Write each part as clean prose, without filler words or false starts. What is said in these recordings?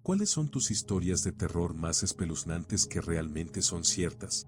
¿Cuáles son tus historias de terror más espeluznantes que realmente son ciertas?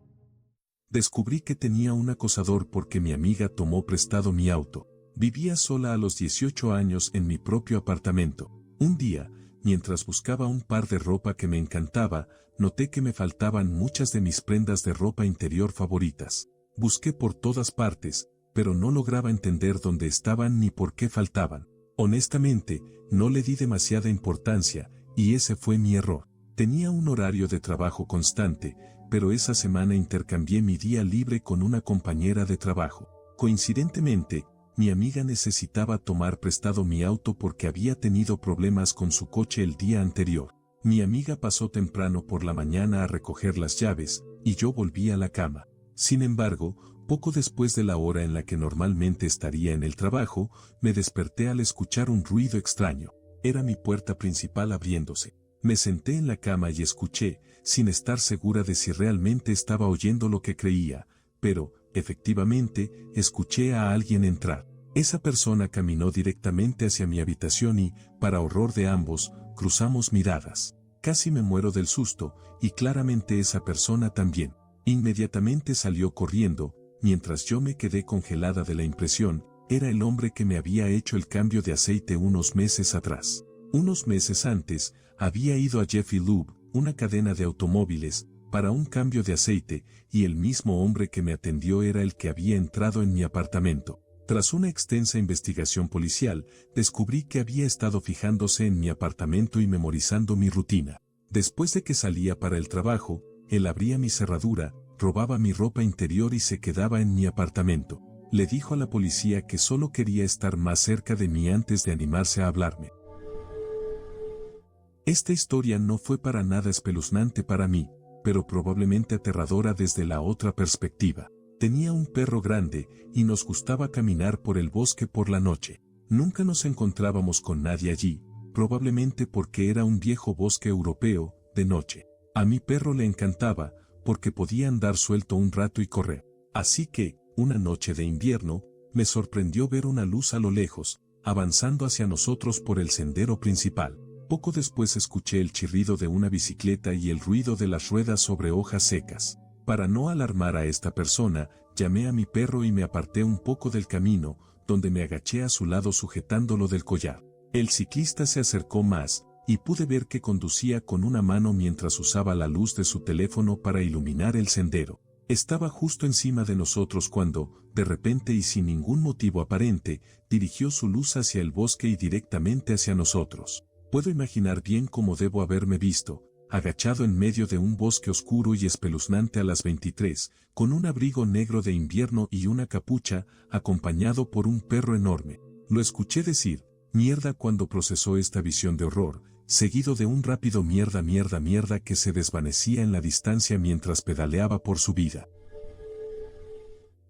Descubrí que tenía un acosador porque mi amiga tomó prestado mi auto. Vivía sola a los 18 años en mi propio apartamento. Un día, mientras buscaba un par de ropa que me encantaba, noté que me faltaban muchas de mis prendas de ropa interior favoritas. Busqué por todas partes, pero no lograba entender dónde estaban ni por qué faltaban. Honestamente, no le di demasiada importancia, y ese fue mi error. Tenía un horario de trabajo constante, pero esa semana intercambié mi día libre con una compañera de trabajo. Coincidentemente, mi amiga necesitaba tomar prestado mi auto porque había tenido problemas con su coche el día anterior. Mi amiga pasó temprano por la mañana a recoger las llaves, y yo volví a la cama. Sin embargo, poco después de la hora en la que normalmente estaría en el trabajo, me desperté al escuchar un ruido extraño. Era mi puerta principal abriéndose. Me senté en la cama y escuché, sin estar segura de si realmente estaba oyendo lo que creía, pero, efectivamente, escuché a alguien entrar. Esa persona caminó directamente hacia mi habitación y, para horror de ambos, cruzamos miradas. Casi me muero del susto, y claramente esa persona también. Inmediatamente salió corriendo, mientras yo me quedé congelada de la impresión. Era el hombre que me había hecho el cambio de aceite unos meses atrás. Unos meses antes, había ido a Jiffy Lube, una cadena de automóviles, para un cambio de aceite, y el mismo hombre que me atendió era el que había entrado en mi apartamento. Tras una extensa investigación policial, descubrí que había estado fijándose en mi apartamento y memorizando mi rutina. Después de que salía para el trabajo, él abría mi cerradura, robaba mi ropa interior y se quedaba en mi apartamento. Le dijo a la policía que solo quería estar más cerca de mí antes de animarse a hablarme. Esta historia no fue para nada espeluznante para mí, pero probablemente aterradora desde la otra perspectiva. Tenía un perro grande, y nos gustaba caminar por el bosque por la noche. Nunca nos encontrábamos con nadie allí, probablemente porque era un viejo bosque europeo, de noche. A mi perro le encantaba, porque podía andar suelto un rato y correr. Así que, una noche de invierno, me sorprendió ver una luz a lo lejos, avanzando hacia nosotros por el sendero principal. Poco después escuché el chirrido de una bicicleta y el ruido de las ruedas sobre hojas secas. Para no alarmar a esta persona, llamé a mi perro y me aparté un poco del camino, donde me agaché a su lado sujetándolo del collar. El ciclista se acercó más, y pude ver que conducía con una mano mientras usaba la luz de su teléfono para iluminar el sendero. Estaba justo encima de nosotros cuando, de repente y sin ningún motivo aparente, dirigió su luz hacia el bosque y directamente hacia nosotros. Puedo imaginar bien cómo debo haberme visto, agachado en medio de un bosque oscuro y espeluznante a las 23, con un abrigo negro de invierno y una capucha, acompañado por un perro enorme. Lo escuché decir, mierda cuando procesó esta visión de horror, seguido de un rápido mierda mierda mierda que se desvanecía en la distancia mientras pedaleaba por su vida.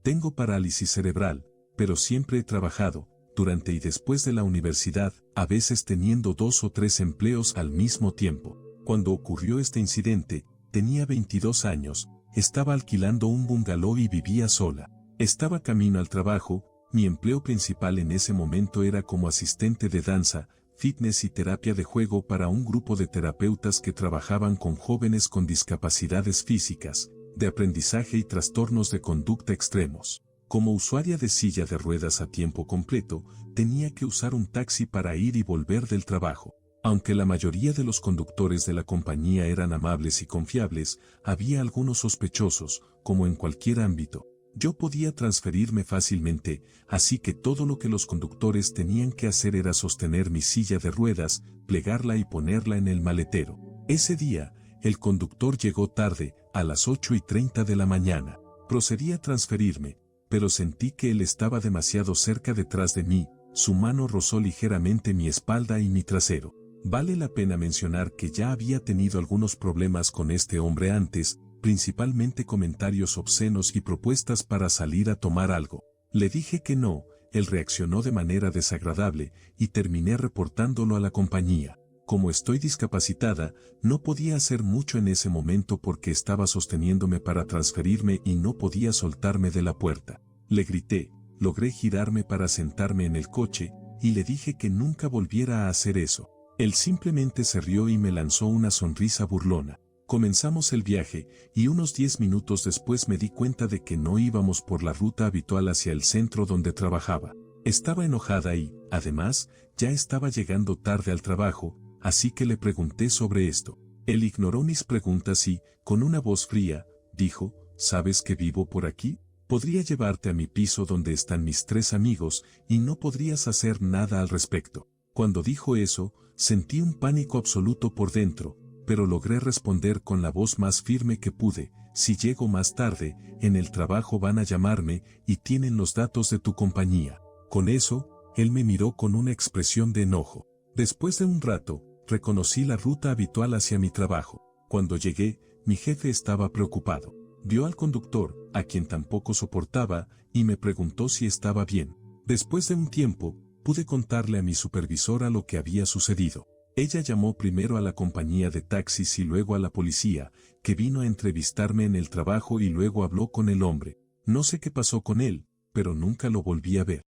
Tengo parálisis cerebral, pero siempre he trabajado, durante y después de la universidad, a veces teniendo 2 o 3 empleos al mismo tiempo. Cuando ocurrió este incidente, tenía 22 años, estaba alquilando un bungalow y vivía sola. Estaba camino al trabajo, mi empleo principal en ese momento era como asistente de danza, fitness y terapia de juego para un grupo de terapeutas que trabajaban con jóvenes con discapacidades físicas, de aprendizaje y trastornos de conducta extremos. Como usuaria de silla de ruedas a tiempo completo, tenía que usar un taxi para ir y volver del trabajo. Aunque la mayoría de los conductores de la compañía eran amables y confiables, había algunos sospechosos, como en cualquier ámbito. Yo podía transferirme fácilmente, así que todo lo que los conductores tenían que hacer era sostener mi silla de ruedas, plegarla y ponerla en el maletero. Ese día, el conductor llegó tarde, a las 8:30 de la mañana. Procedí a transferirme, pero sentí que él estaba demasiado cerca detrás de mí, su mano rozó ligeramente mi espalda y mi trasero. Vale la pena mencionar que ya había tenido algunos problemas con este hombre antes, principalmente comentarios obscenos y propuestas para salir a tomar algo. Le dije que no, él reaccionó de manera desagradable, y terminé reportándolo a la compañía. Como estoy discapacitada, no podía hacer mucho en ese momento porque estaba sosteniéndome para transferirme y no podía soltarme de la puerta. Le grité, logré girarme para sentarme en el coche, y le dije que nunca volviera a hacer eso. Él simplemente se rió y me lanzó una sonrisa burlona. Comenzamos el viaje, y unos 10 minutos después me di cuenta de que no íbamos por la ruta habitual hacia el centro donde trabajaba. Estaba enojada y, además, ya estaba llegando tarde al trabajo, así que le pregunté sobre esto. Él ignoró mis preguntas y, con una voz fría, dijo, ¿sabes que vivo por aquí? Podría llevarte a mi piso donde están mis 3 amigos y no podrías hacer nada al respecto. Cuando dijo eso, sentí un pánico absoluto por dentro, pero logré responder con la voz más firme que pude, si llego más tarde, en el trabajo van a llamarme y tienen los datos de tu compañía. Con eso, él me miró con una expresión de enojo. Después de un rato, reconocí la ruta habitual hacia mi trabajo. Cuando llegué, mi jefe estaba preocupado. Vio al conductor, a quien tampoco soportaba, y me preguntó si estaba bien. Después de un tiempo, pude contarle a mi supervisora lo que había sucedido. Ella llamó primero a la compañía de taxis y luego a la policía, que vino a entrevistarme en el trabajo y luego habló con el hombre. No sé qué pasó con él, pero nunca lo volví a ver.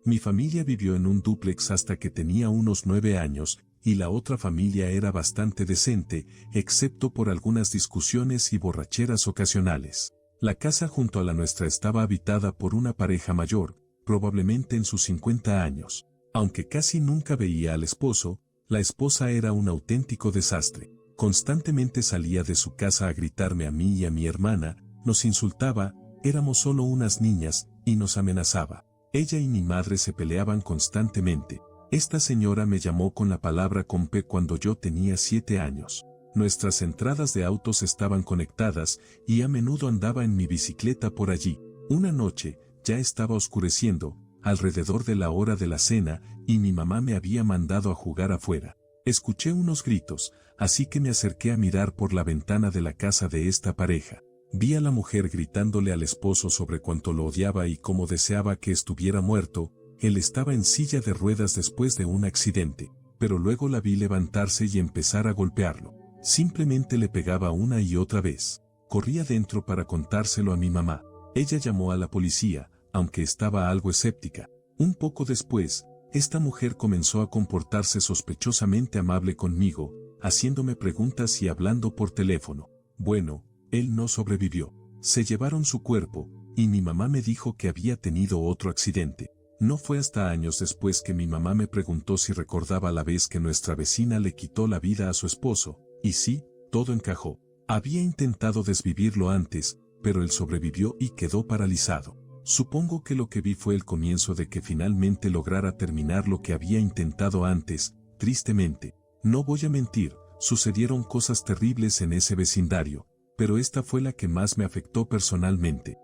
Mi familia vivió en un dúplex hasta que tenía unos 9 años, y la otra familia era bastante decente, excepto por algunas discusiones y borracheras ocasionales. La casa junto a la nuestra estaba habitada por una pareja mayor, probablemente en sus 50 años. Aunque casi nunca veía al esposo, la esposa era un auténtico desastre. Constantemente salía de su casa a gritarme a mí y a mi hermana, nos insultaba, éramos solo unas niñas, y nos amenazaba. Ella y mi madre se peleaban constantemente. Esta señora me llamó con la palabra con P cuando yo tenía 7 años. Nuestras entradas de autos estaban conectadas, y a menudo andaba en mi bicicleta por allí. Una noche, ya estaba oscureciendo, alrededor de la hora de la cena, y mi mamá me había mandado a jugar afuera. Escuché unos gritos, así que me acerqué a mirar por la ventana de la casa de esta pareja. Vi a la mujer gritándole al esposo sobre cuánto lo odiaba y cómo deseaba que estuviera muerto. Él estaba en silla de ruedas después de un accidente, pero luego la vi levantarse y empezar a golpearlo. Simplemente le pegaba una y otra vez. Corrí adentro para contárselo a mi mamá. Ella llamó a la policía, aunque estaba algo escéptica. Un poco después, esta mujer comenzó a comportarse sospechosamente amable conmigo, haciéndome preguntas y hablando por teléfono. Bueno, él no sobrevivió. Se llevaron su cuerpo, y mi mamá me dijo que había tenido otro accidente. No fue hasta años después que mi mamá me preguntó si recordaba la vez que nuestra vecina le quitó la vida a su esposo, y sí, todo encajó. Había intentado desvivirlo antes, pero él sobrevivió y quedó paralizado. Supongo que lo que vi fue el comienzo de que finalmente lograra terminar lo que había intentado antes. Tristemente, no voy a mentir, sucedieron cosas terribles en ese vecindario, pero esta fue la que más me afectó personalmente.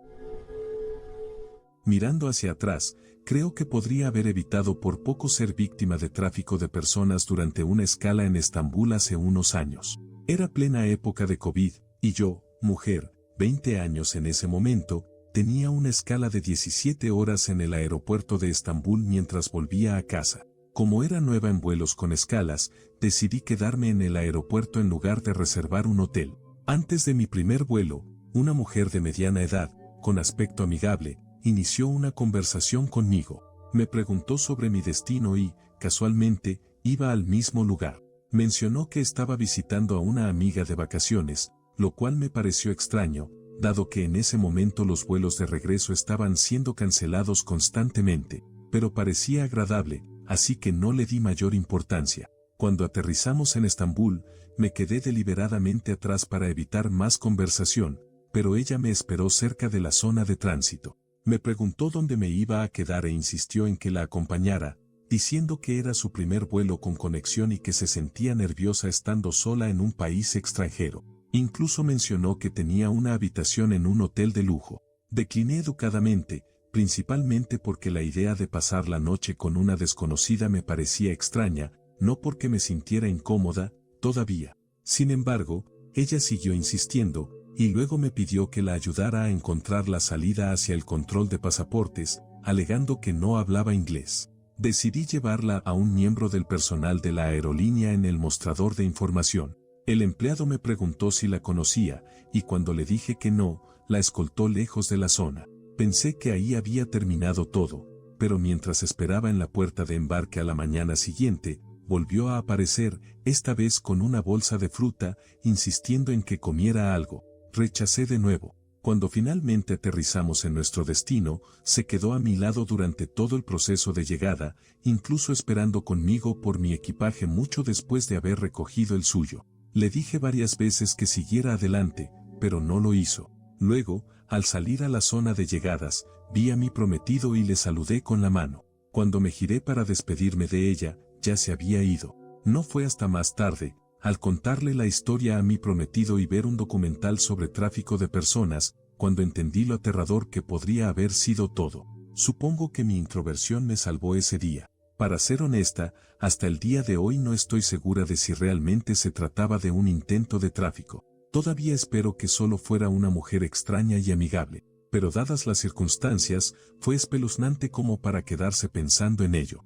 Mirando hacia atrás, creo que podría haber evitado por poco ser víctima de tráfico de personas durante una escala en Estambul hace unos años. Era plena época de COVID, y yo, mujer, 20 años en ese momento, tenía una escala de 17 horas en el aeropuerto de Estambul mientras volvía a casa. Como era nueva en vuelos con escalas, decidí quedarme en el aeropuerto en lugar de reservar un hotel. Antes de mi primer vuelo, una mujer de mediana edad, con aspecto amigable, inició una conversación conmigo. Me preguntó sobre mi destino y, casualmente, iba al mismo lugar. Mencionó que estaba visitando a una amiga de vacaciones, lo cual me pareció extraño, dado que en ese momento los vuelos de regreso estaban siendo cancelados constantemente, pero parecía agradable, así que no le di mayor importancia. Cuando aterrizamos en Estambul, me quedé deliberadamente atrás para evitar más conversación, pero ella me esperó cerca de la zona de tránsito. Me preguntó dónde me iba a quedar e insistió en que la acompañara, diciendo que era su primer vuelo con conexión y que se sentía nerviosa estando sola en un país extranjero. Incluso mencionó que tenía una habitación en un hotel de lujo. Decliné educadamente, principalmente porque la idea de pasar la noche con una desconocida me parecía extraña, no porque me sintiera incómoda, todavía. Sin embargo, ella siguió insistiendo, y luego me pidió que la ayudara a encontrar la salida hacia el control de pasaportes, alegando que no hablaba inglés. Decidí llevarla a un miembro del personal de la aerolínea en el mostrador de información. El empleado me preguntó si la conocía, y cuando le dije que no, la escoltó lejos de la zona. Pensé que ahí había terminado todo, pero mientras esperaba en la puerta de embarque a la mañana siguiente, volvió a aparecer, esta vez con una bolsa de fruta, insistiendo en que comiera algo. Rechacé de nuevo. Cuando finalmente aterrizamos en nuestro destino, se quedó a mi lado durante todo el proceso de llegada, incluso esperando conmigo por mi equipaje mucho después de haber recogido el suyo. Le dije varias veces que siguiera adelante, pero no lo hizo. Luego, al salir a la zona de llegadas, vi a mi prometido y le saludé con la mano. Cuando me giré para despedirme de ella, ya se había ido. No fue hasta más tarde, al contarle la historia a mi prometido y ver un documental sobre tráfico de personas, cuando entendí lo aterrador que podría haber sido todo. Supongo que mi introversión me salvó ese día. Para ser honesta, hasta el día de hoy no estoy segura de si realmente se trataba de un intento de tráfico. Todavía espero que solo fuera una mujer extraña y amigable, pero dadas las circunstancias, fue espeluznante como para quedarse pensando en ello.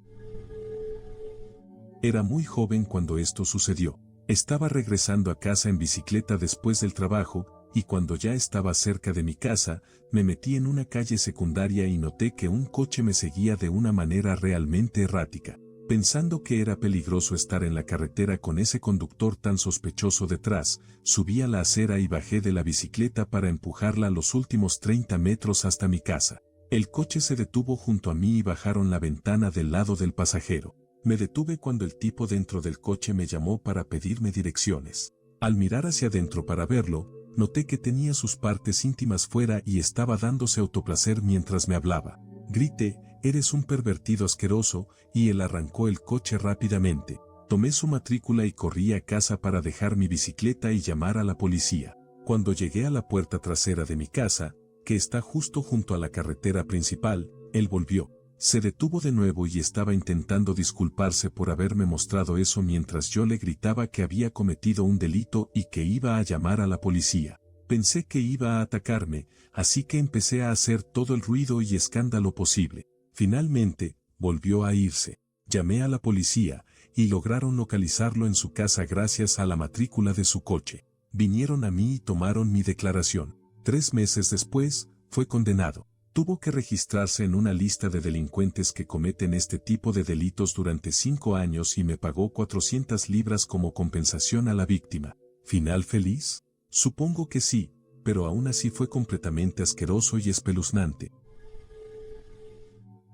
Era muy joven cuando esto sucedió. Estaba regresando a casa en bicicleta después del trabajo, y cuando ya estaba cerca de mi casa, me metí en una calle secundaria y noté que un coche me seguía de una manera realmente errática. Pensando que era peligroso estar en la carretera con ese conductor tan sospechoso detrás, subí a la acera y bajé de la bicicleta para empujarla los últimos 30 metros hasta mi casa. El coche se detuvo junto a mí y bajaron la ventana del lado del pasajero. Me detuve cuando el tipo dentro del coche me llamó para pedirme direcciones. Al mirar hacia adentro para verlo, noté que tenía sus partes íntimas fuera y estaba dándose autoplacer mientras me hablaba. Grité, «Eres un pervertido asqueroso», y él arrancó el coche rápidamente. Tomé su matrícula y corrí a casa para dejar mi bicicleta y llamar a la policía. Cuando llegué a la puerta trasera de mi casa, que está justo junto a la carretera principal, él volvió. Se detuvo de nuevo y estaba intentando disculparse por haberme mostrado eso mientras yo le gritaba que había cometido un delito y que iba a llamar a la policía. Pensé que iba a atacarme, así que empecé a hacer todo el ruido y escándalo posible. Finalmente, volvió a irse. Llamé a la policía, y lograron localizarlo en su casa gracias a la matrícula de su coche. Vinieron a mí y tomaron mi declaración. 3 meses después, fue condenado. Tuvo que registrarse en una lista de delincuentes que cometen este tipo de delitos durante 5 años y me pagó 400 libras como compensación a la víctima. ¿Final feliz? Supongo que sí, pero aún así fue completamente asqueroso y espeluznante.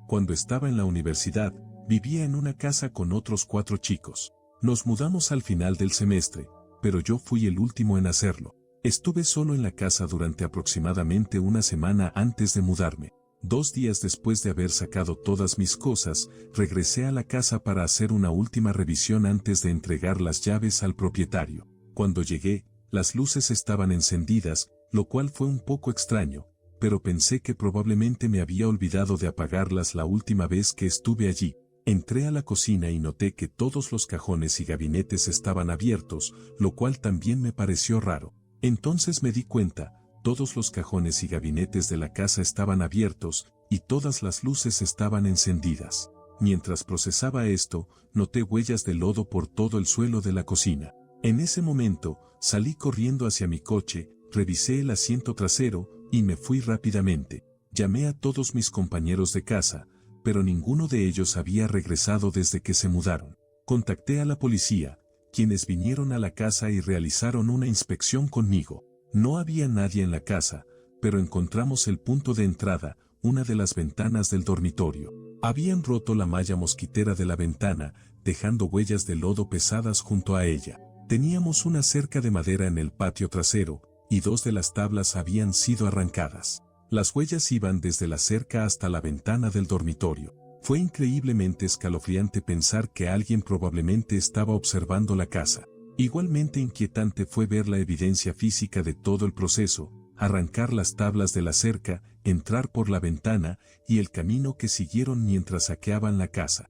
Cuando estaba en la universidad, vivía en una casa con otros 4 chicos. Nos mudamos al final del semestre, pero yo fui el último en hacerlo. Estuve solo en la casa durante aproximadamente una semana antes de mudarme. 2 días después de haber sacado todas mis cosas, regresé a la casa para hacer una última revisión antes de entregar las llaves al propietario. Cuando llegué, las luces estaban encendidas, lo cual fue un poco extraño, pero pensé que probablemente me había olvidado de apagarlas la última vez que estuve allí. Entré a la cocina y noté que todos los cajones y gabinetes estaban abiertos, lo cual también me pareció raro. Entonces me di cuenta, todos los cajones y gabinetes de la casa estaban abiertos, y todas las luces estaban encendidas. Mientras procesaba esto, noté huellas de lodo por todo el suelo de la cocina. En ese momento, salí corriendo hacia mi coche, revisé el asiento trasero, y me fui rápidamente. Llamé a todos mis compañeros de casa, pero ninguno de ellos había regresado desde que se mudaron. Contacté a la policía, quienes vinieron a la casa y realizaron una inspección conmigo. No había nadie en la casa, pero encontramos el punto de entrada, una de las ventanas del dormitorio. Habían roto la malla mosquitera de la ventana, dejando huellas de lodo pesadas junto a ella. Teníamos una cerca de madera en el patio trasero, y 2 de las tablas habían sido arrancadas. Las huellas iban desde la cerca hasta la ventana del dormitorio. Fue increíblemente escalofriante pensar que alguien probablemente estaba observando la casa. Igualmente inquietante fue ver la evidencia física de todo el proceso, arrancar las tablas de la cerca, entrar por la ventana, y el camino que siguieron mientras saqueaban la casa.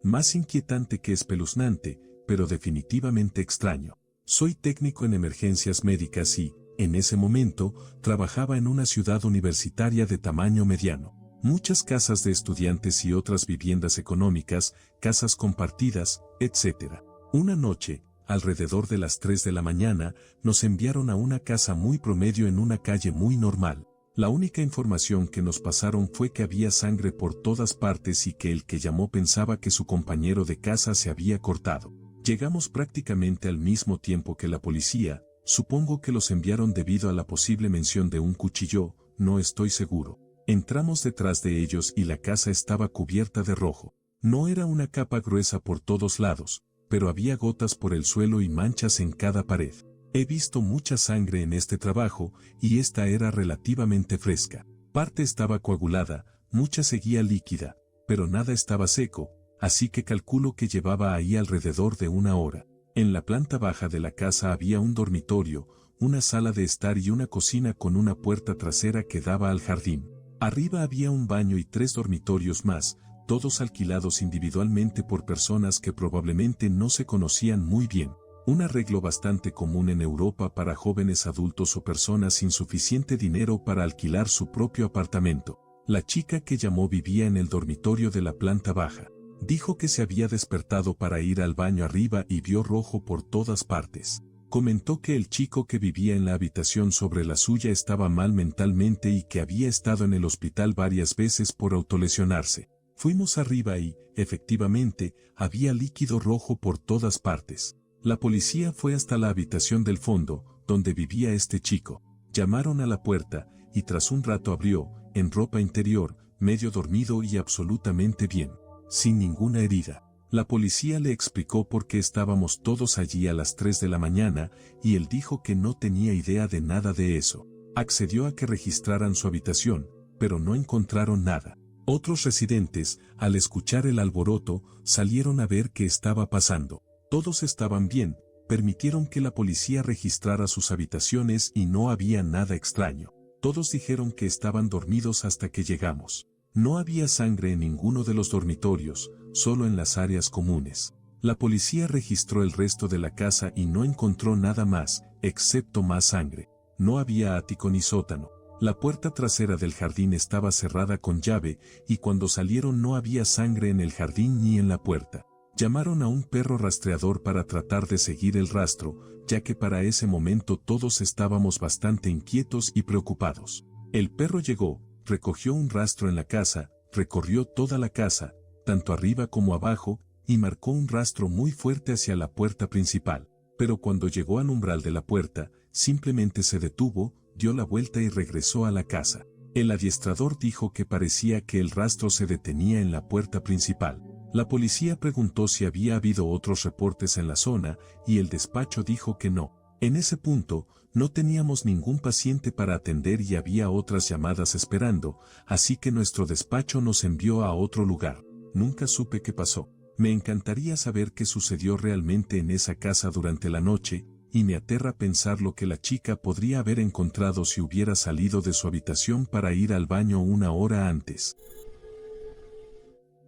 Más inquietante que espeluznante, pero definitivamente extraño. Soy técnico en emergencias médicas y, en ese momento, trabajaba en una ciudad universitaria de tamaño mediano. Muchas casas de estudiantes y otras viviendas económicas, casas compartidas, etc. Una noche, alrededor de las 3 de la mañana, nos enviaron a una casa muy promedio en una calle muy normal. La única información que nos pasaron fue que había sangre por todas partes y que el que llamó pensaba que su compañero de casa se había cortado. Llegamos prácticamente al mismo tiempo que la policía, supongo que los enviaron debido a la posible mención de un cuchillo, no estoy seguro. Entramos detrás de ellos y la casa estaba cubierta de rojo. No era una capa gruesa por todos lados, pero había gotas por el suelo y manchas en cada pared. He visto mucha sangre en este trabajo, y esta era relativamente fresca. Parte estaba coagulada, mucha seguía líquida, pero nada estaba seco, así que calculo que llevaba ahí alrededor de una hora. En la planta baja de la casa había un dormitorio, una sala de estar y una cocina con una puerta trasera que daba al jardín. Arriba había un baño y 3 dormitorios más, todos alquilados individualmente por personas que probablemente no se conocían muy bien. Un arreglo bastante común en Europa para jóvenes adultos o personas sin suficiente dinero para alquilar su propio apartamento. La chica que llamó vivía en el dormitorio de la planta baja. Dijo que se había despertado para ir al baño arriba y vio rojo por todas partes. Comentó que el chico que vivía en la habitación sobre la suya estaba mal mentalmente y que había estado en el hospital varias veces por autolesionarse. Fuimos arriba y, efectivamente, había líquido rojo por todas partes. La policía fue hasta la habitación del fondo, donde vivía este chico. Llamaron a la puerta, y tras un rato abrió, en ropa interior, medio dormido y absolutamente bien, sin ninguna herida. La policía le explicó por qué estábamos todos allí a las 3 de la mañana, y él dijo que no tenía idea de nada de eso. Accedió a que registraran su habitación, pero no encontraron nada. Otros residentes, al escuchar el alboroto, salieron a ver qué estaba pasando. Todos estaban bien, permitieron que la policía registrara sus habitaciones y no había nada extraño. Todos dijeron que estaban dormidos hasta que llegamos. No había sangre en ninguno de los dormitorios, solo en las áreas comunes. La policía registró el resto de la casa y no encontró nada más, excepto más sangre. No había ático ni sótano. La puerta trasera del jardín estaba cerrada con llave y cuando salieron no había sangre en el jardín ni en la puerta. Llamaron a un perro rastreador para tratar de seguir el rastro, ya que para ese momento todos estábamos bastante inquietos y preocupados. El perro llegó, recogió un rastro en la casa, recorrió toda la casa, tanto arriba como abajo, y marcó un rastro muy fuerte hacia la puerta principal. Pero cuando llegó al umbral de la puerta, simplemente se detuvo, dio la vuelta y regresó a la casa. El adiestrador dijo que parecía que el rastro se detenía en la puerta principal. La policía preguntó si había habido otros reportes en la zona, y el despacho dijo que no. En ese punto, no teníamos ningún paciente para atender y había otras llamadas esperando, así que nuestro despacho nos envió a otro lugar. Nunca supe qué pasó. Me encantaría saber qué sucedió realmente en esa casa durante la noche, y me aterra pensar lo que la chica podría haber encontrado si hubiera salido de su habitación para ir al baño una hora antes.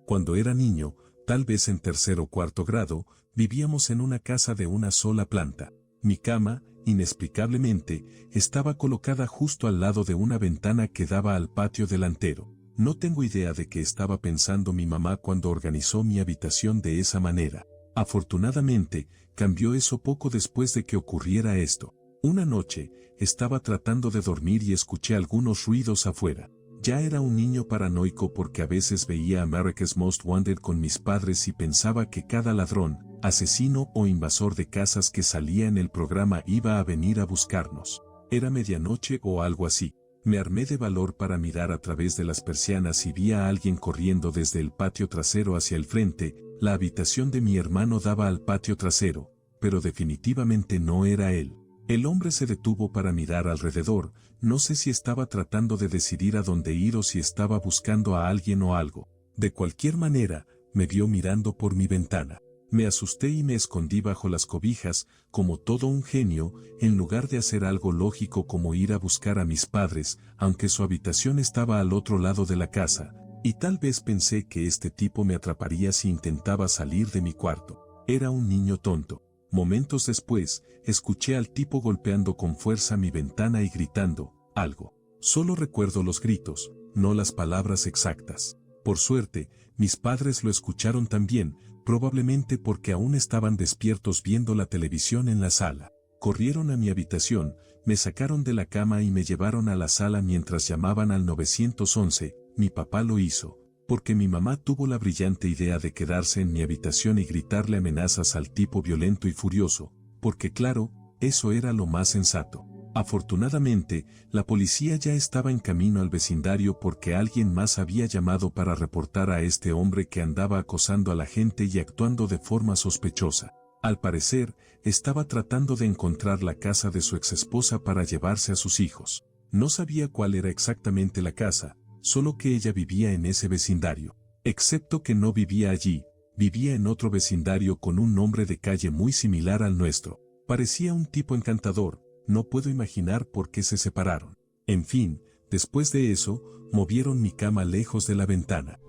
Cuando era niño, tal vez en 3º o 4º grado, vivíamos en una casa de una sola planta. Mi cama, inexplicablemente, estaba colocada justo al lado de una ventana que daba al patio delantero. No tengo idea de qué estaba pensando mi mamá cuando organizó mi habitación de esa manera. Afortunadamente, cambió eso poco después de que ocurriera esto. Una noche, estaba tratando de dormir y escuché algunos ruidos afuera. Ya era un niño paranoico porque a veces veía America's Most Wanted con mis padres y pensaba que cada ladrón, asesino o invasor de casas que salía en el programa iba a venir a buscarnos. Era medianoche o algo así. Me armé de valor para mirar a través de las persianas y vi a alguien corriendo desde el patio trasero hacia el frente. La habitación de mi hermano daba al patio trasero, pero definitivamente no era él. El hombre se detuvo para mirar alrededor, no sé si estaba tratando de decidir a dónde ir o si estaba buscando a alguien o algo. De cualquier manera, me vio mirando por mi ventana. Me asusté y me escondí bajo las cobijas, como todo un genio, en lugar de hacer algo lógico como ir a buscar a mis padres, aunque su habitación estaba al otro lado de la casa, y tal vez pensé que este tipo me atraparía si intentaba salir de mi cuarto. Era un niño tonto. Momentos después, escuché al tipo golpeando con fuerza mi ventana y gritando algo. Solo recuerdo los gritos, no las palabras exactas. Por suerte, mis padres lo escucharon también, probablemente porque aún estaban despiertos viendo la televisión en la sala. Corrieron a mi habitación, me sacaron de la cama y me llevaron a la sala mientras llamaban al 911. Mi papá lo hizo, porque mi mamá tuvo la brillante idea de quedarse en mi habitación y gritarle amenazas al tipo violento y furioso, porque claro, eso era lo más sensato. Afortunadamente, la policía ya estaba en camino al vecindario porque alguien más había llamado para reportar a este hombre que andaba acosando a la gente y actuando de forma sospechosa. Al parecer, estaba tratando de encontrar la casa de su exesposa para llevarse a sus hijos. No sabía cuál era exactamente la casa, solo que ella vivía en ese vecindario. Excepto que no vivía allí, vivía en otro vecindario con un nombre de calle muy similar al nuestro. Parecía un tipo encantador, no puedo imaginar por qué se separaron. En fin, después de eso, movieron mi cama lejos de la ventana.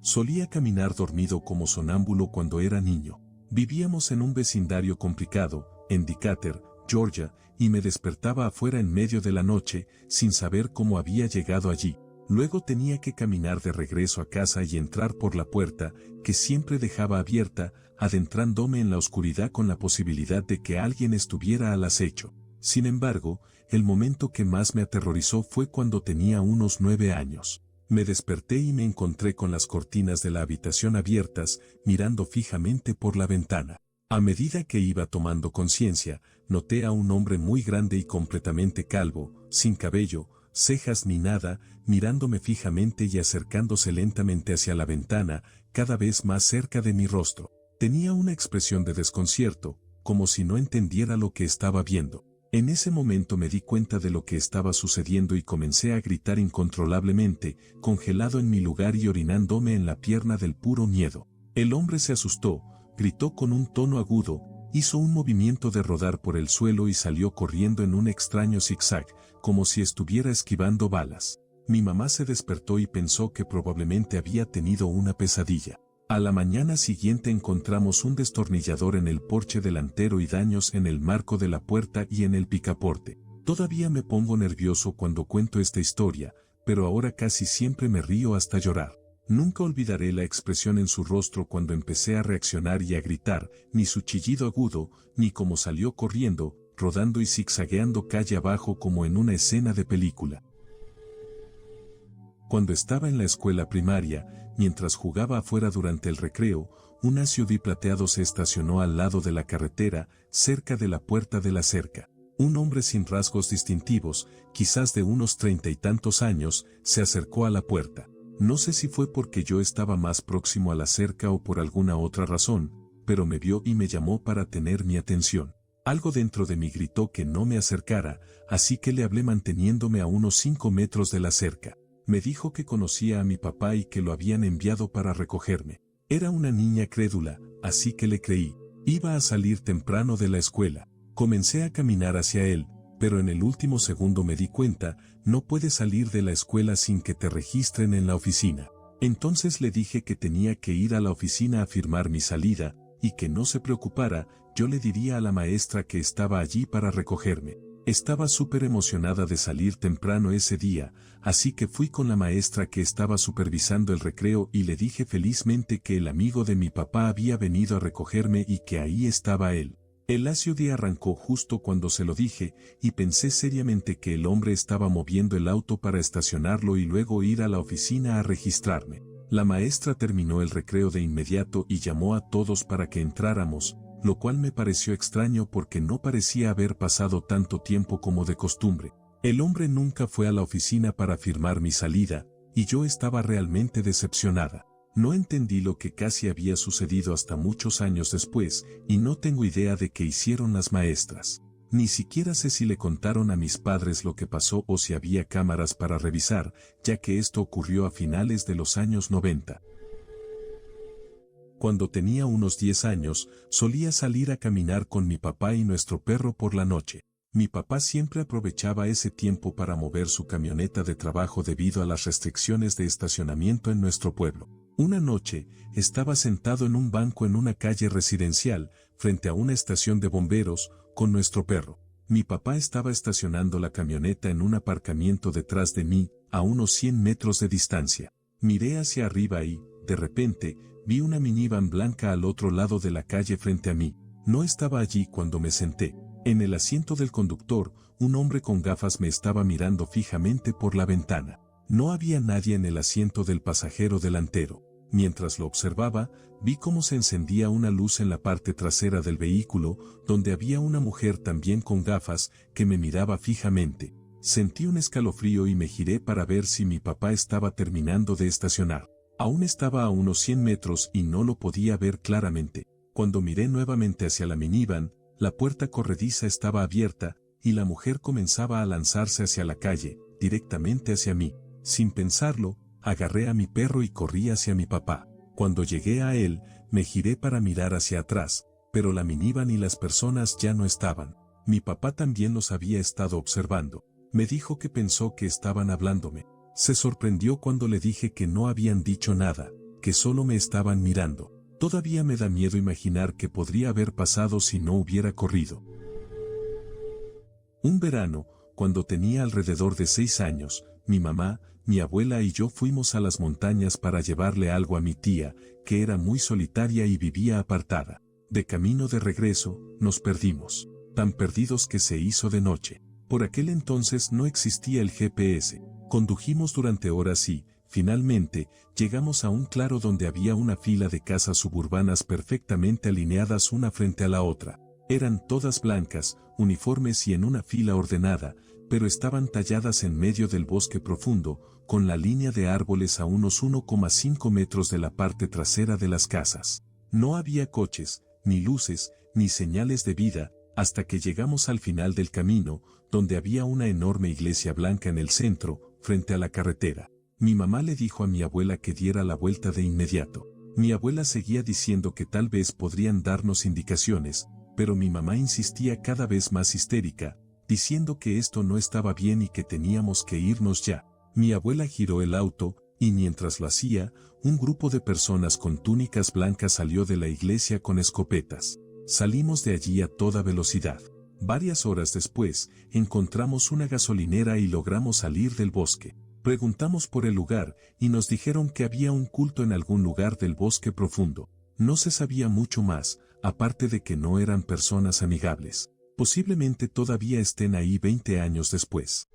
Solía caminar dormido como sonámbulo cuando era niño. Vivíamos en un vecindario complicado, en Decatur, Georgia, y me despertaba afuera en medio de la noche, sin saber cómo había llegado allí. Luego tenía que caminar de regreso a casa y entrar por la puerta, que siempre dejaba abierta, adentrándome en la oscuridad con la posibilidad de que alguien estuviera al acecho. Sin embargo, el momento que más me aterrorizó fue cuando tenía unos 9 años. Me desperté y me encontré con las cortinas de la habitación abiertas, mirando fijamente por la ventana. A medida que iba tomando conciencia, noté a un hombre muy grande y completamente calvo, sin cabello, cejas ni nada, mirándome fijamente y acercándose lentamente hacia la ventana, cada vez más cerca de mi rostro. Tenía una expresión de desconcierto, como si no entendiera lo que estaba viendo. En ese momento me di cuenta de lo que estaba sucediendo y comencé a gritar incontrolablemente, congelado en mi lugar y orinándome en la pierna del puro miedo. El hombre se asustó, gritó con un tono agudo, hizo un movimiento de rodar por el suelo y salió corriendo en un extraño zigzag, como si estuviera esquivando balas. Mi mamá se despertó y pensó que probablemente había tenido una pesadilla. A la mañana siguiente encontramos un destornillador en el porche delantero y daños en el marco de la puerta y en el picaporte. Todavía me pongo nervioso cuando cuento esta historia, pero ahora casi siempre me río hasta llorar. Nunca olvidaré la expresión en su rostro cuando empecé a reaccionar y a gritar, ni su chillido agudo, ni cómo salió corriendo, rodando y zigzagueando calle abajo como en una escena de película. Cuando estaba en la escuela primaria, mientras jugaba afuera durante el recreo, un SUV plateado se estacionó al lado de la carretera, cerca de la puerta de la cerca. Un hombre sin rasgos distintivos, quizás de unos 30 y tantos años, se acercó a la puerta. No sé si fue porque yo estaba más próximo a la cerca o por alguna otra razón, pero me vio y me llamó para tener mi atención. Algo dentro de mí gritó que no me acercara, así que le hablé manteniéndome a unos 5 metros de la cerca. Me dijo que conocía a mi papá y que lo habían enviado para recogerme. Era una niña crédula, así que le creí. Iba a salir temprano de la escuela. Comencé a caminar hacia él, pero en el último segundo me di cuenta, no puedes salir de la escuela sin que te registren en la oficina. Entonces le dije que tenía que ir a la oficina a firmar mi salida, y que no se preocupara, yo le diría a la maestra que estaba allí para recogerme. Estaba súper emocionada de salir temprano ese día, así que fui con la maestra que estaba supervisando el recreo y le dije felizmente que el amigo de mi papá había venido a recogerme y que ahí estaba él. El SUV arrancó justo cuando se lo dije, y pensé seriamente que el hombre estaba moviendo el auto para estacionarlo y luego ir a la oficina a registrarme. La maestra terminó el recreo de inmediato y llamó a todos para que entráramos, lo cual me pareció extraño porque no parecía haber pasado tanto tiempo como de costumbre. El hombre nunca fue a la oficina para firmar mi salida, y yo estaba realmente decepcionada. No entendí lo que casi había sucedido hasta muchos años después, y no tengo idea de qué hicieron las maestras. Ni siquiera sé si le contaron a mis padres lo que pasó o si había cámaras para revisar, ya que esto ocurrió a finales de los años 90. Cuando tenía unos 10 años, solía salir a caminar con mi papá y nuestro perro por la noche. Mi papá siempre aprovechaba ese tiempo para mover su camioneta de trabajo debido a las restricciones de estacionamiento en nuestro pueblo. Una noche, estaba sentado en un banco en una calle residencial, frente a una estación de bomberos, con nuestro perro. Mi papá estaba estacionando la camioneta en un aparcamiento detrás de mí, a unos 100 metros de distancia. Miré hacia arriba y, de repente, vi una minivan blanca al otro lado de la calle frente a mí. No estaba allí cuando me senté. En el asiento del conductor, un hombre con gafas me estaba mirando fijamente por la ventana. No había nadie en el asiento del pasajero delantero. Mientras lo observaba, vi cómo se encendía una luz en la parte trasera del vehículo, donde había una mujer también con gafas que me miraba fijamente. Sentí un escalofrío y me giré para ver si mi papá estaba terminando de estacionar. Aún estaba a unos 100 metros y no lo podía ver claramente. Cuando miré nuevamente hacia la minivan, la puerta corrediza estaba abierta y la mujer comenzaba a lanzarse hacia la calle, directamente hacia mí. Sin pensarlo, agarré a mi perro y corrí hacia mi papá. Cuando llegué a él, me giré para mirar hacia atrás, pero la minivan y las personas ya no estaban. Mi papá también los había estado observando. Me dijo que pensó que estaban hablándome. Se sorprendió cuando le dije que no habían dicho nada, que solo me estaban mirando. Todavía me da miedo imaginar qué podría haber pasado si no hubiera corrido. Un verano, cuando tenía alrededor de 6 años, mi mamá, mi abuela y yo fuimos a las montañas para llevarle algo a mi tía, que era muy solitaria y vivía apartada. De camino de regreso, nos perdimos. Tan perdidos que se hizo de noche. Por aquel entonces no existía el GPS. Condujimos durante horas y, finalmente, llegamos a un claro donde había una fila de casas suburbanas perfectamente alineadas una frente a la otra. Eran todas blancas, uniformes y en una fila ordenada, pero estaban talladas en medio del bosque profundo, con la línea de árboles a unos 1,5 metros de la parte trasera de las casas. No había coches, ni luces, ni señales de vida, hasta que llegamos al final del camino, donde había una enorme iglesia blanca en el centro, frente a la carretera. Mi mamá le dijo a mi abuela que diera la vuelta de inmediato. Mi abuela seguía diciendo que tal vez podrían darnos indicaciones, pero mi mamá insistía cada vez más histérica, diciendo que esto no estaba bien y que teníamos que irnos ya. Mi abuela giró el auto, y mientras lo hacía, un grupo de personas con túnicas blancas salió de la iglesia con escopetas. Salimos de allí a toda velocidad. Varias horas después, encontramos una gasolinera y logramos salir del bosque. Preguntamos por el lugar, y nos dijeron que había un culto en algún lugar del bosque profundo. No se sabía mucho más, aparte de que no eran personas amigables. Posiblemente todavía estén ahí 20 años después.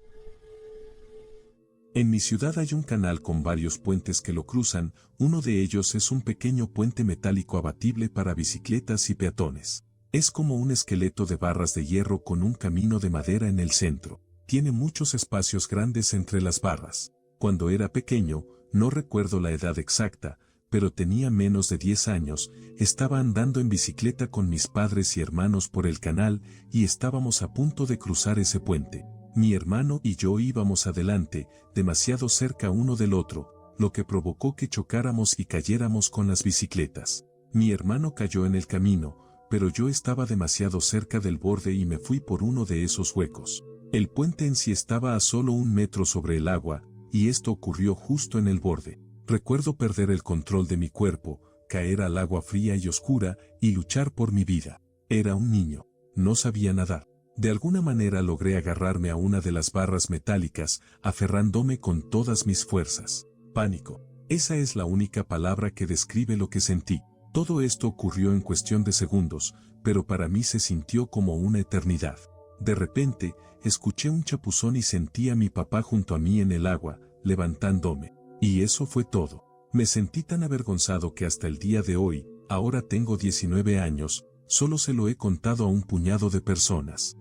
En mi ciudad hay un canal con varios puentes que lo cruzan, uno de ellos es un pequeño puente metálico abatible para bicicletas y peatones. Es como un esqueleto de barras de hierro con un camino de madera en el centro. Tiene muchos espacios grandes entre las barras. Cuando era pequeño, no recuerdo la edad exacta, pero tenía menos de 10 años, estaba andando en bicicleta con mis padres y hermanos por el canal y estábamos a punto de cruzar ese puente. Mi hermano y yo íbamos adelante, demasiado cerca uno del otro, lo que provocó que chocáramos y cayéramos con las bicicletas. Mi hermano cayó en el camino, pero yo estaba demasiado cerca del borde y me fui por uno de esos huecos. El puente en sí estaba a solo 1 metro sobre el agua, y esto ocurrió justo en el borde. Recuerdo perder el control de mi cuerpo, caer al agua fría y oscura, y luchar por mi vida. Era un niño, no sabía nadar. De alguna manera logré agarrarme a una de las barras metálicas, aferrándome con todas mis fuerzas. Pánico. Esa es la única palabra que describe lo que sentí. Todo esto ocurrió en cuestión de segundos, pero para mí se sintió como una eternidad. De repente, escuché un chapuzón y sentí a mi papá junto a mí en el agua, levantándome. Y eso fue todo. Me sentí tan avergonzado que hasta el día de hoy, ahora tengo 19 años, solo se lo he contado a un puñado de personas.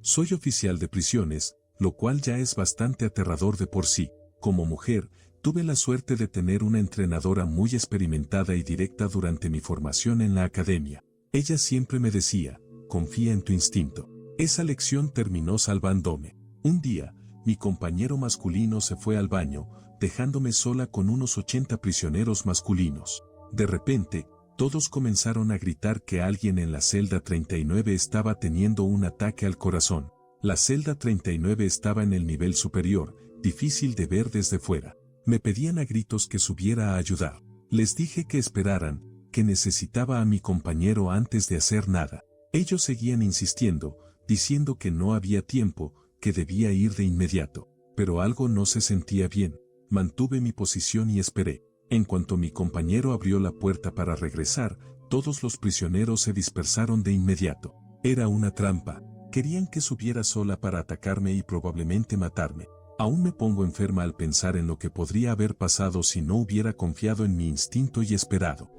Soy oficial de prisiones, lo cual ya es bastante aterrador de por sí. Como mujer, tuve la suerte de tener una entrenadora muy experimentada y directa durante mi formación en la academia. Ella siempre me decía, confía en tu instinto. Esa lección terminó salvándome. Un día, mi compañero masculino se fue al baño, dejándome sola con unos 80 prisioneros masculinos. De repente, todos comenzaron a gritar que alguien en la celda 39 estaba teniendo un ataque al corazón. La celda 39 estaba en el nivel superior, difícil de ver desde fuera. Me pedían a gritos que subiera a ayudar. Les dije que esperaran, que necesitaba a mi compañero antes de hacer nada. Ellos seguían insistiendo, diciendo que no había tiempo, que debía ir de inmediato. Pero algo no se sentía bien. Mantuve mi posición y esperé. En cuanto mi compañero abrió la puerta para regresar, Todos los prisioneros se dispersaron de inmediato. Era una trampa. Querían que subiera sola para atacarme y probablemente matarme. Aún me pongo enferma al pensar en lo que podría haber pasado si no hubiera confiado en mi instinto y esperado.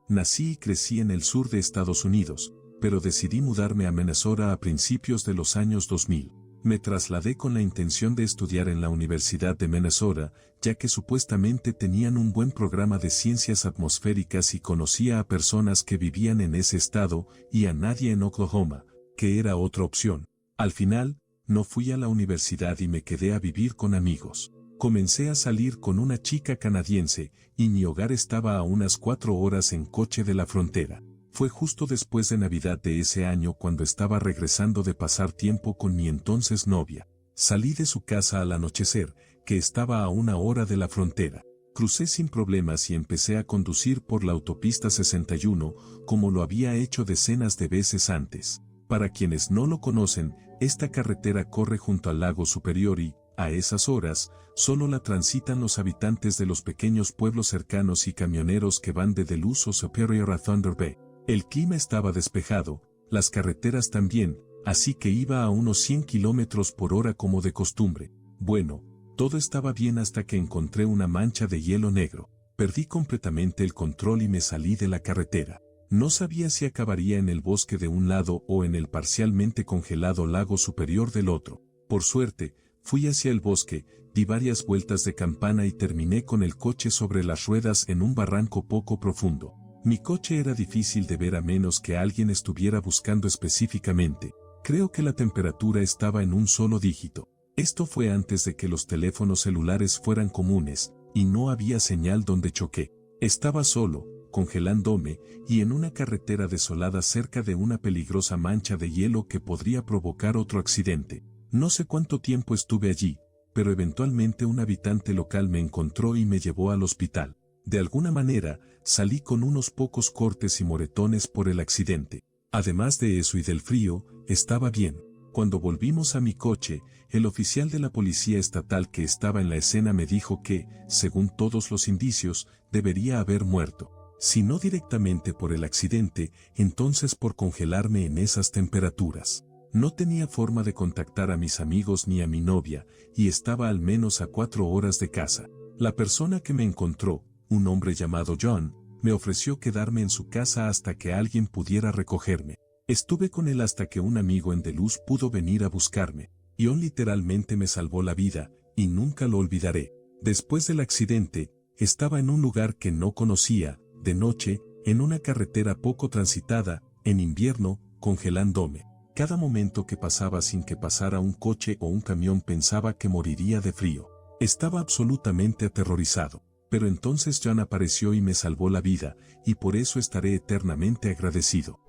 Nací y crecí en el sur de Estados Unidos, pero decidí mudarme a Minnesota a principios de los años 2000. Me trasladé con la intención de estudiar en la Universidad de Minnesota, ya que supuestamente tenían un buen programa de ciencias atmosféricas y conocía a personas que vivían en ese estado y a nadie en Oklahoma, que era otra opción. Al final, no fui a la universidad y me quedé a vivir con amigos. Comencé a salir con una chica canadiense y mi hogar estaba a unas 4 horas en coche de la frontera. Fue justo después de Navidad de ese año cuando estaba regresando de pasar tiempo con mi entonces novia. Salí de su casa al anochecer, que estaba a 1 hora de la frontera. Crucé sin problemas y empecé a conducir por la autopista 61, como lo había hecho decenas de veces antes. Para quienes no lo conocen, esta carretera corre junto al lago Superior y, a esas horas, solo la transitan los habitantes de los pequeños pueblos cercanos y camioneros que van de Duluth o Superior a Thunder Bay. El clima estaba despejado, las carreteras también, así que iba a unos 100 kilómetros por hora como de costumbre. Bueno, todo estaba bien hasta que encontré una mancha de hielo negro. Perdí completamente el control y me salí de la carretera. No sabía si acabaría en el bosque de un lado o en el parcialmente congelado lago Superior del otro. Por suerte, fui hacia el bosque, di varias vueltas de campana y terminé con el coche sobre las ruedas en un barranco poco profundo. Mi coche era difícil de ver a menos que alguien estuviera buscando específicamente. Creo que la temperatura estaba en un solo dígito. Esto fue antes de que los teléfonos celulares fueran comunes, y no había señal donde choqué. Estaba solo, congelándome, y en una carretera desolada cerca de una peligrosa mancha de hielo que podría provocar otro accidente. No sé cuánto tiempo estuve allí, pero eventualmente un habitante local me encontró y me llevó al hospital. De alguna manera, salí con unos pocos cortes y moretones por el accidente. Además de eso y del frío, estaba bien. Cuando volvimos a mi coche, el oficial de la policía estatal que estaba en la escena me dijo que, según todos los indicios, debería haber muerto. Si no directamente por el accidente, entonces por congelarme en esas temperaturas. No tenía forma de contactar a mis amigos ni a mi novia, y estaba al menos a 4 horas de casa. La persona que me encontró, un hombre llamado John, me ofreció quedarme en su casa hasta que alguien pudiera recogerme. Estuve con él hasta que un amigo en Duluth pudo venir a buscarme. John literalmente me salvó la vida, y nunca lo olvidaré. Después del accidente, estaba en un lugar que no conocía, de noche, en una carretera poco transitada, en invierno, congelándome. Cada momento que pasaba sin que pasara un coche o un camión pensaba que moriría de frío. Estaba absolutamente aterrorizado. Pero entonces John apareció y me salvó la vida, y por eso estaré eternamente agradecido.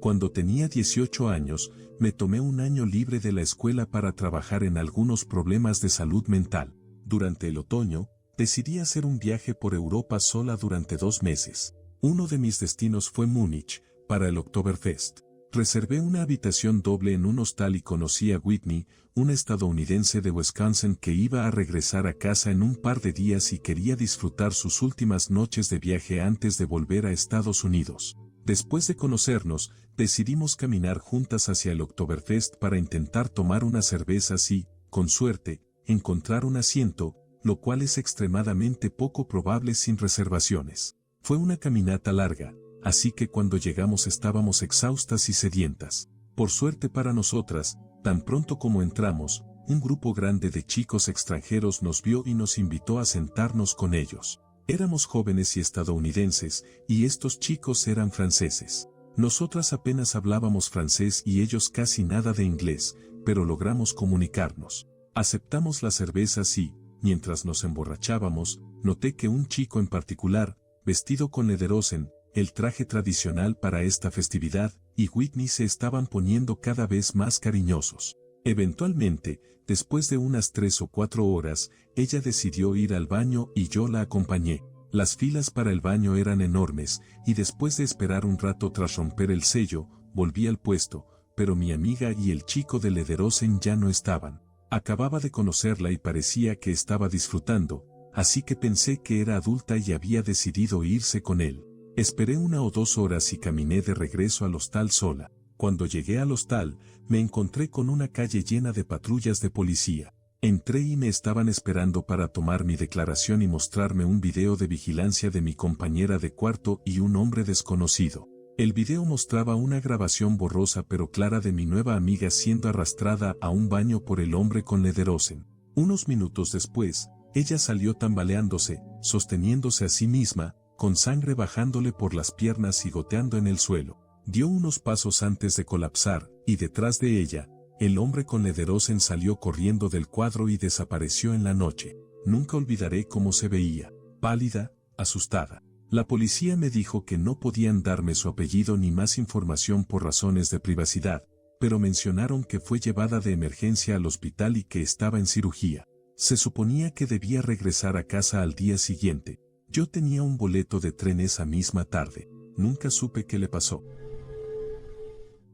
Cuando tenía 18 años, me tomé un año libre de la escuela para trabajar en algunos problemas de salud mental. Durante el otoño, decidí hacer un viaje por Europa sola durante 2 meses. Uno de mis destinos fue Múnich, para el Oktoberfest. Reservé una habitación doble en un hostal y conocí a Whitney, una estadounidense de Wisconsin que iba a regresar a casa en un par de días y quería disfrutar sus últimas noches de viaje antes de volver a Estados Unidos. Después de conocernos, decidimos caminar juntas hacia el Oktoberfest para intentar tomar unas cervezas y, con suerte, encontrar un asiento, lo cual es extremadamente poco probable sin reservaciones. Fue una caminata larga, así que cuando llegamos estábamos exhaustas y sedientas. Por suerte para nosotras, tan pronto como entramos, un grupo grande de chicos extranjeros nos vio y nos invitó a sentarnos con ellos. Éramos jóvenes y estadounidenses, y estos chicos eran franceses. Nosotras apenas hablábamos francés y ellos casi nada de inglés, pero logramos comunicarnos. Aceptamos las cervezas y, mientras nos emborrachábamos, noté que un chico en particular, vestido con lederhosen, el traje tradicional para esta festividad, y Whitney se estaban poniendo cada vez más cariñosos. Eventualmente, después de unas 3 o 4 horas, ella decidió ir al baño y yo la acompañé. Las filas para el baño eran enormes, y después de esperar un rato tras romper el sello, volví al puesto, pero mi amiga y el chico de lederhosen ya no estaban. Acababa de conocerla y parecía que estaba disfrutando, así que pensé que era adulta y había decidido irse con él. Esperé 1 o 2 horas y caminé de regreso al hostal sola. Cuando llegué al hostal, me encontré con una calle llena de patrullas de policía. Entré y me estaban esperando para tomar mi declaración y mostrarme un video de vigilancia de mi compañera de cuarto y un hombre desconocido. El video mostraba una grabación borrosa pero clara de mi nueva amiga siendo arrastrada a un baño por el hombre con lederhosen. Unos minutos después, ella salió tambaleándose, sosteniéndose a sí misma, con sangre bajándole por las piernas y goteando en el suelo. Dio unos pasos antes de colapsar, y detrás de ella, el hombre con lederhosen salió corriendo del cuadro y desapareció en la noche. Nunca olvidaré cómo se veía, pálida, asustada. La policía me dijo que no podían darme su apellido ni más información por razones de privacidad, pero mencionaron que fue llevada de emergencia al hospital y que estaba en cirugía. Se suponía que debía regresar a casa al día siguiente. Yo tenía un boleto de tren esa misma tarde. Nunca supe qué le pasó.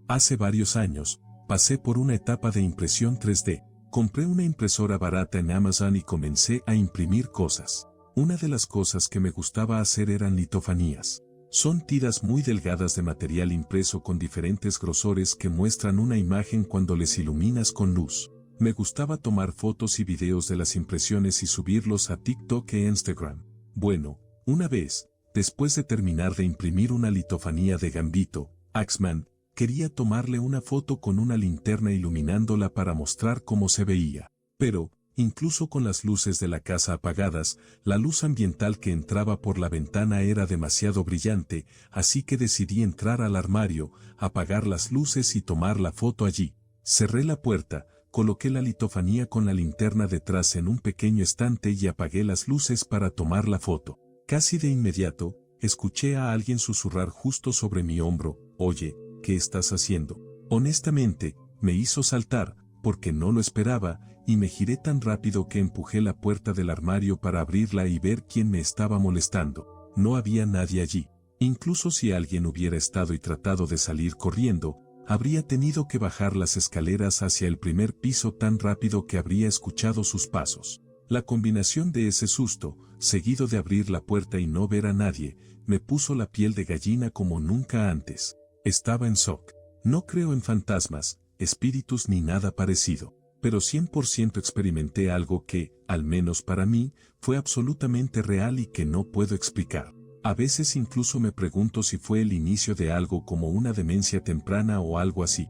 Hace varios años, pasé por una etapa de impresión 3D. Compré una impresora barata en Amazon y comencé a imprimir cosas. Una de las cosas que me gustaba hacer eran litofanías. Son tiras muy delgadas de material impreso con diferentes grosores que muestran una imagen cuando les iluminas con luz. Me gustaba tomar fotos y videos de las impresiones y subirlos a TikTok e Instagram. Bueno, una vez, después de terminar de imprimir una litofanía de Gambito, Axman, quería tomarle una foto con una linterna iluminándola para mostrar cómo se veía. Pero, incluso con las luces de la casa apagadas, la luz ambiental que entraba por la ventana era demasiado brillante, así que decidí entrar al armario, apagar las luces y tomar la foto allí. Cerré la puerta, coloqué la litofanía con la linterna detrás en un pequeño estante y apagué las luces para tomar la foto. Casi de inmediato, escuché a alguien susurrar justo sobre mi hombro: «Oye, ¿qué estás haciendo?». Honestamente, me hizo saltar, porque no lo esperaba, y me giré tan rápido que empujé la puerta del armario para abrirla y ver quién me estaba molestando. No había nadie allí. Incluso si alguien hubiera estado y tratado de salir corriendo, habría tenido que bajar las escaleras hacia el primer piso tan rápido que habría escuchado sus pasos. La combinación de ese susto, seguido de abrir la puerta y no ver a nadie, me puso la piel de gallina como nunca antes. Estaba en shock. No creo en fantasmas, espíritus ni nada parecido, pero 100% experimenté algo que, al menos para mí, fue absolutamente real y que no puedo explicar. A veces incluso me pregunto si fue el inicio de algo como una demencia temprana o algo así.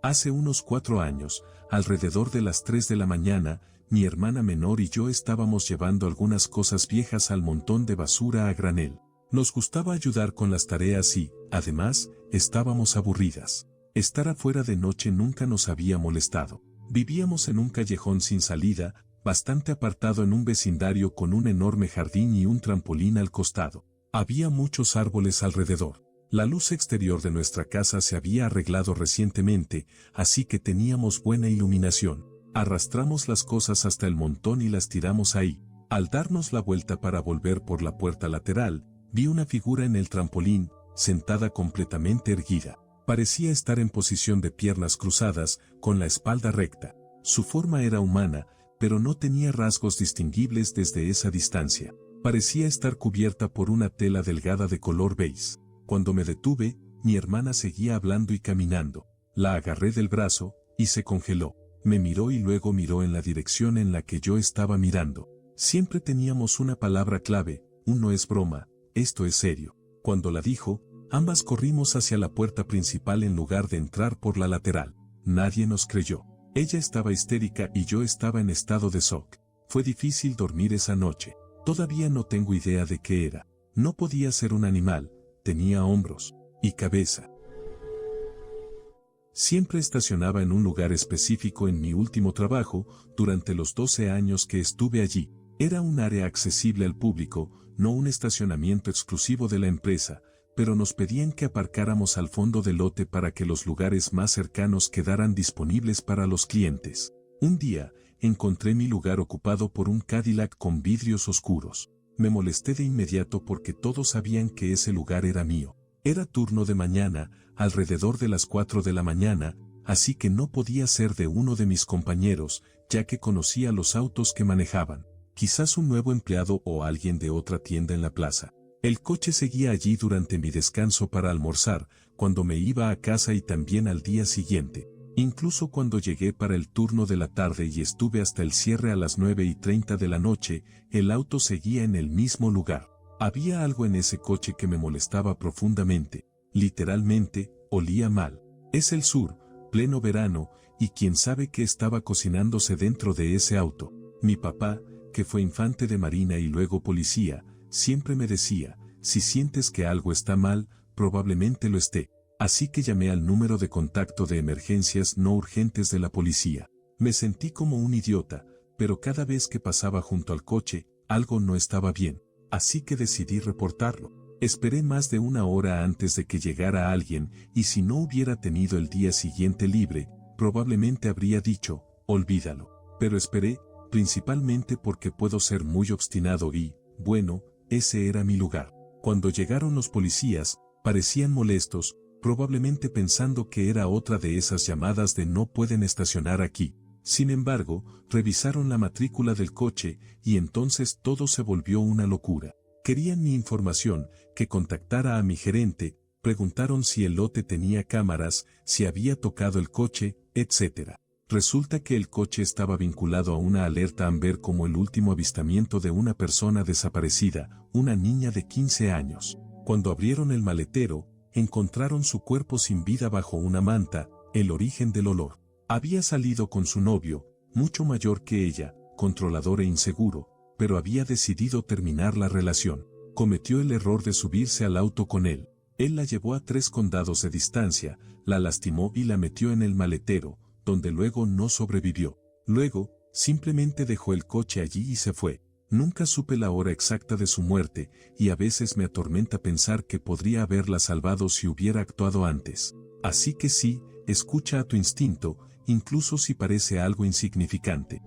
Hace unos 4 años, alrededor de las 3 de la mañana, mi hermana menor y yo estábamos llevando algunas cosas viejas al montón de basura a granel. Nos gustaba ayudar con las tareas y, además, estábamos aburridas. Estar afuera de noche nunca nos había molestado. Vivíamos en un callejón sin salida, bastante apartado en un vecindario con un enorme jardín y un trampolín al costado. Había muchos árboles alrededor. La luz exterior de nuestra casa se había arreglado recientemente, así que teníamos buena iluminación. Arrastramos las cosas hasta el montón y las tiramos ahí. Al darnos la vuelta para volver por la puerta lateral, vi una figura en el trampolín, sentada completamente erguida. Parecía estar en posición de piernas cruzadas, con la espalda recta. Su forma era humana, pero no tenía rasgos distinguibles desde esa distancia. Parecía estar cubierta por una tela delgada de color beige. Cuando me detuve, mi hermana seguía hablando y caminando. La agarré del brazo, y se congeló. Me miró y luego miró en la dirección en la que yo estaba mirando. Siempre teníamos una palabra clave: no es broma, esto es serio. Cuando la dijo, ambas corrimos hacia la puerta principal en lugar de entrar por la lateral. Nadie nos creyó. Ella estaba histérica y yo estaba en estado de shock. Fue difícil dormir esa noche. Todavía no tengo idea de qué era. No podía ser un animal, tenía hombros y cabeza. Siempre estacionaba en un lugar específico en mi último trabajo, durante los 12 años que estuve allí. Era un área accesible al público, no un estacionamiento exclusivo de la empresa, pero nos pedían que aparcáramos al fondo del lote para que los lugares más cercanos quedaran disponibles para los clientes. Un día, encontré mi lugar ocupado por un Cadillac con vidrios oscuros. Me molesté de inmediato porque todos sabían que ese lugar era mío. Era turno de mañana, alrededor de las 4 de la mañana, así que no podía ser de uno de mis compañeros, ya que conocía los autos que manejaban. quizás un nuevo empleado o alguien de otra tienda en la plaza. El coche seguía allí durante mi descanso para almorzar, cuando me iba a casa y también al día siguiente. Incluso cuando llegué para el turno de la tarde y estuve hasta el cierre a las 9:30 de la noche, el auto seguía en el mismo lugar. Había algo en ese coche que me molestaba profundamente. Literalmente, olía mal. Es el sur, pleno verano, y quién sabe qué estaba cocinándose dentro de ese auto. Mi papá, que fue infante de marina y luego policía, siempre me decía, si sientes que algo está mal, probablemente lo esté. Así que llamé al número de contacto de emergencias no urgentes de la policía. Me sentí como un idiota, pero cada vez que pasaba junto al coche, algo no estaba bien. Así que decidí reportarlo. Esperé más de una hora antes de que llegara alguien, y si no hubiera tenido el día siguiente libre, probablemente habría dicho, olvídalo. Pero esperé, principalmente porque puedo ser muy obstinado y, bueno, ese era mi lugar. Cuando llegaron los policías, parecían molestos, probablemente pensando que era otra de esas llamadas de no pueden estacionar aquí. Sin embargo, revisaron la matrícula del coche y entonces todo se volvió una locura. Querían mi información, que contactara a mi gerente, preguntaron si el lote tenía cámaras, si había tocado el coche, etc. Resulta que el coche estaba vinculado a una alerta Amber como el último avistamiento de una persona desaparecida, una niña de 15 años. Cuando abrieron el maletero, encontraron su cuerpo sin vida bajo una manta, el origen del olor. Había salido con su novio, mucho mayor que ella, controlador e inseguro, pero había decidido terminar la relación. Cometió el error de subirse al auto con él. Él la llevó a 3 condados de distancia, la lastimó y la metió en el maletero, donde luego no sobrevivió. Luego, simplemente dejó el coche allí y se fue. Nunca supe la hora exacta de su muerte, y a veces me atormenta pensar que podría haberla salvado si hubiera actuado antes. Así que sí, escucha a tu instinto, incluso si parece algo insignificante.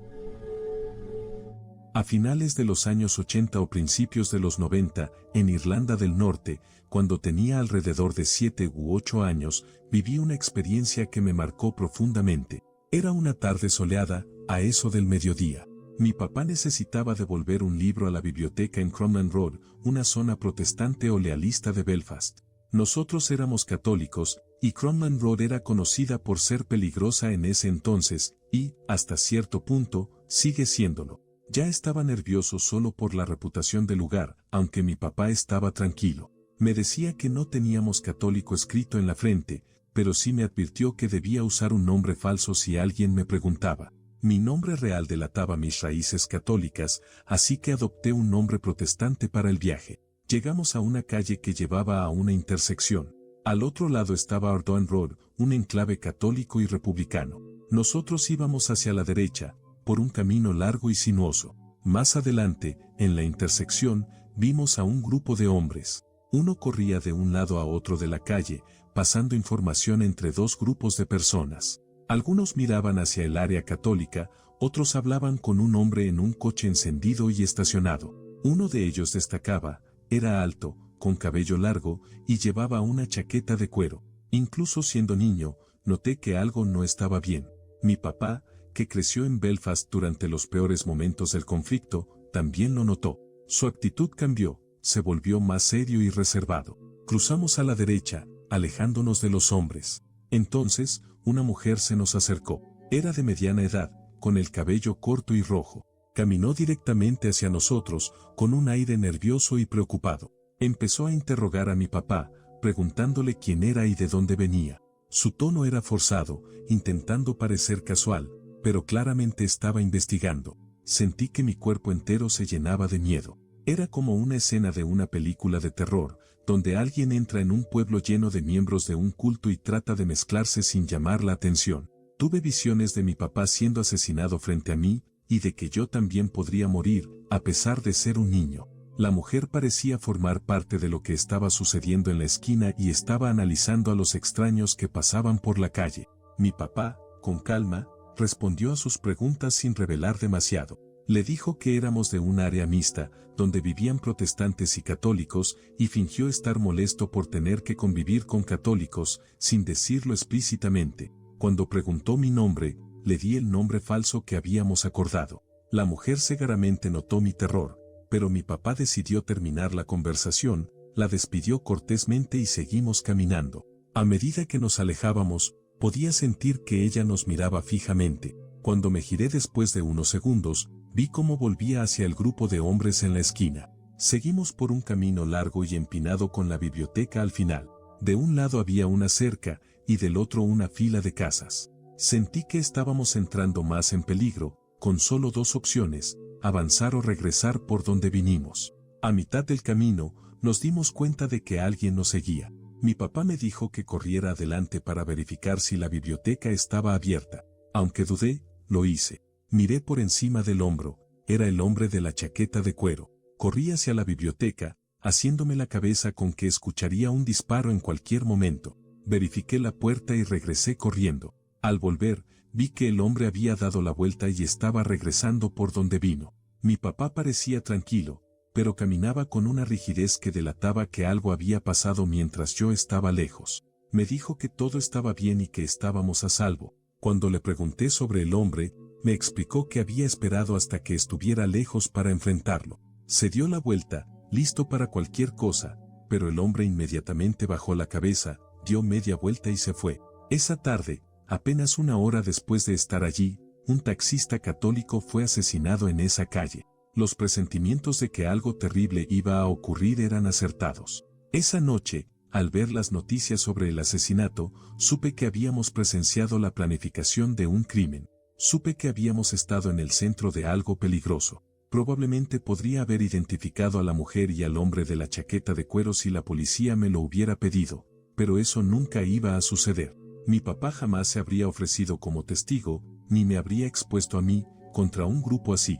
A finales de los años 80 o principios de los 90, en Irlanda del Norte, cuando tenía alrededor de 7 u 8 años, viví una experiencia que me marcó profundamente. Era una tarde soleada, a eso del mediodía. Mi papá necesitaba devolver un libro a la biblioteca en Crumlin Road, una zona protestante o lealista de Belfast. Nosotros éramos católicos, y Crumlin Road era conocida por ser peligrosa en ese entonces, y, hasta cierto punto, sigue siéndolo. Ya estaba nervioso solo por la reputación del lugar, aunque mi papá estaba tranquilo. Me decía que no teníamos católico escrito en la frente, pero sí me advirtió que debía usar un nombre falso si alguien me preguntaba. Mi nombre real delataba mis raíces católicas, así que adopté un nombre protestante para el viaje. Llegamos a una calle que llevaba a una intersección. Al otro lado estaba Ardouin Road, un enclave católico y republicano. Nosotros íbamos hacia la derecha, por un camino largo y sinuoso. Más adelante, en la intersección, vimos a un grupo de hombres. Uno corría de un lado a otro de la calle, pasando información entre 2 grupos de personas. Algunos miraban hacia el área católica, otros hablaban con un hombre en un coche encendido y estacionado. Uno de ellos destacaba, era alto, con cabello largo, y llevaba una chaqueta de cuero. Incluso siendo niño, noté que algo no estaba bien. Mi papá, que creció en Belfast durante los peores momentos del conflicto, también lo notó. Su actitud cambió, se volvió más serio y reservado. Cruzamos a la derecha, alejándonos de los hombres. Entonces, una mujer se nos acercó. Era de mediana edad, con el cabello corto y rojo. Caminó directamente hacia nosotros, con un aire nervioso y preocupado. Empezó a interrogar a mi papá, preguntándole quién era y de dónde venía. Su tono era forzado, intentando parecer casual, pero claramente estaba investigando. Sentí que mi cuerpo entero se llenaba de miedo. Era como una escena de una película de terror, donde alguien entra en un pueblo lleno de miembros de un culto y trata de mezclarse sin llamar la atención. Tuve visiones de mi papá siendo asesinado frente a mí, y de que yo también podría morir, a pesar de ser un niño. La mujer parecía formar parte de lo que estaba sucediendo en la esquina y estaba analizando a los extraños que pasaban por la calle. Mi papá, con calma, respondió a sus preguntas sin revelar demasiado. Le dijo que éramos de un área mixta, donde vivían protestantes y católicos, y fingió estar molesto por tener que convivir con católicos, sin decirlo explícitamente. Cuando preguntó mi nombre, le di el nombre falso que habíamos acordado. La mujer cegaramente notó mi terror, pero mi papá decidió terminar la conversación, la despidió cortésmente y seguimos caminando. A medida que nos alejábamos, podía sentir que ella nos miraba fijamente. Cuando me giré después de unos segundos, vi cómo volvía hacia el grupo de hombres en la esquina. Seguimos por un camino largo y empinado con la biblioteca al final. De un lado había una cerca y del otro una fila de casas. Sentí que estábamos entrando más en peligro, con solo dos opciones, avanzar o regresar por donde vinimos. A mitad del camino, nos dimos cuenta de que alguien nos seguía. Mi papá me dijo que corriera adelante para verificar si la biblioteca estaba abierta. Aunque dudé, lo hice. Miré por encima del hombro, era el hombre de la chaqueta de cuero. Corrí hacia la biblioteca, haciéndome la cabeza con que escucharía un disparo en cualquier momento. Verifiqué la puerta y regresé corriendo. Al volver, vi que el hombre había dado la vuelta y estaba regresando por donde vino. Mi papá parecía tranquilo, pero caminaba con una rigidez que delataba que algo había pasado mientras yo estaba lejos. Me dijo que todo estaba bien y que estábamos a salvo. Cuando le pregunté sobre el hombre, me explicó que había esperado hasta que estuviera lejos para enfrentarlo. Se dio la vuelta, listo para cualquier cosa, pero el hombre inmediatamente bajó la cabeza, dio media vuelta y se fue. Esa tarde, apenas una hora después de estar allí, un taxista católico fue asesinado en esa calle. Los presentimientos de que algo terrible iba a ocurrir eran acertados. Esa noche, al ver las noticias sobre el asesinato, supe que habíamos presenciado la planificación de un crimen. Supe que habíamos estado en el centro de algo peligroso. Probablemente podría haber identificado a la mujer y al hombre de la chaqueta de cuero si la policía me lo hubiera pedido, pero eso nunca iba a suceder. Mi papá jamás se habría ofrecido como testigo, ni me habría expuesto a mí, contra un grupo así.